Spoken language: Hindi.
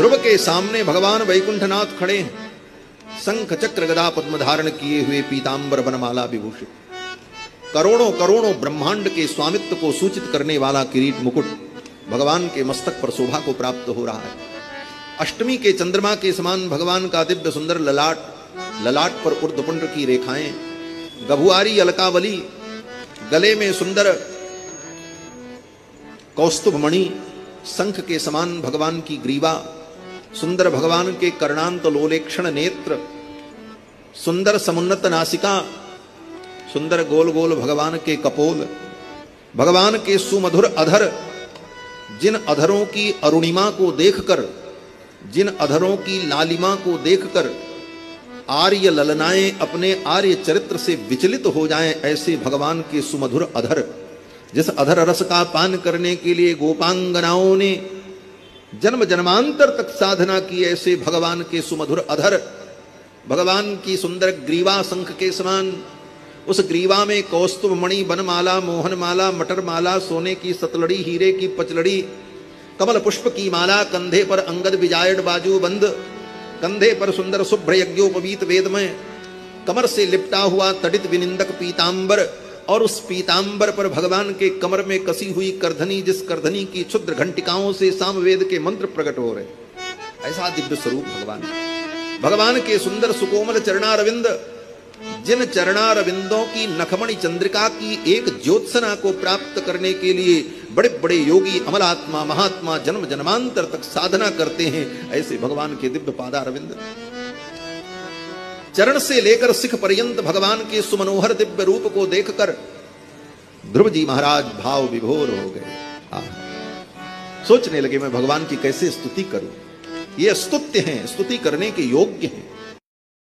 ध्रुव के सामने भगवान वैकुंठनाथ खड़े हैं, शंख चक्र गदा पद्म धारण किए हुए, पीतांबर वनमाला विभूषित, करोड़ों करोड़ों ब्रह्मांड के स्वामित्व को सूचित करने वाला किरीट मुकुट भगवान के मस्तक पर शोभा को प्राप्त हो रहा है। अष्टमी के चंद्रमा के समान भगवान का दिव्य सुंदर ललाट, ललाट पर ऊर्ध्वपुंड की रेखाएं, गभुआरी अलकावली, गले में सुंदर कौस्तुभ मणि, शंख के समान भगवान की ग्रीवा, सुंदर भगवान के कर्णांत लोलेक्षण नेत्र, सुंदर समुन्नत नासिका, सुंदर गोल गोल भगवान के कपोल, भगवान के सुमधुर अधर, जिन अधरों की अरुणिमा को देखकर, जिन अधरों की लालिमा को देखकर आर्य ललनाएं अपने आर्य चरित्र से विचलित हो जाएं, ऐसे भगवान के सुमधुर अधर, जिस अधर रस का पान करने के लिए गोपांगनाओं ने जन्म जन्मांतर तक साधना की, ऐसे भगवान के सुमधुर अधर, भगवान की सुंदर ग्रीवा शंख के समान, उस ग्रीवा में कौस्तुभ मणि, बनमाला, मोहनमाला, मटरमाला, सोने की सतलड़ी, हीरे की पचलड़ी, कमल पुष्प की माला, कंधे पर अंगद विजायड बाजू बंद, कंधे पर सुंदर शुभ्र यज्ञोपवीत वेदमय, कमर से लिपटा हुआ तड़ित विनिंदक पीतांबर, और उस पीतांबर पर भगवान के कमर में कसी हुई करधनी, जिस करधनी की क्षुद्र घंटिकाओं से सामवेद के मंत्र प्रकट हो रहे, ऐसा दिव्य स्वरूप भगवान। भगवान के सुंदर सुकोमल चरणारविंद, जिन चरणारविंदों की नखमणि चंद्रिका की एक ज्योत्सना को प्राप्त करने के लिए बड़े बड़े योगी, अमलात्मा, महात्मा जन्म जन्मांतर तक साधना करते हैं, ऐसे भगवान के दिव्य पादारविंद। चरण से लेकर सिख पर्यंत भगवान के सुमनोहर दिव्य रूप को देखकर ध्रुव जी महाराज भाव विभोर हो गए। सोचने लगे मैं भगवान की कैसे स्तुति करूं, ये स्तुत्य हैं, स्तुति करने के योग्य हैं।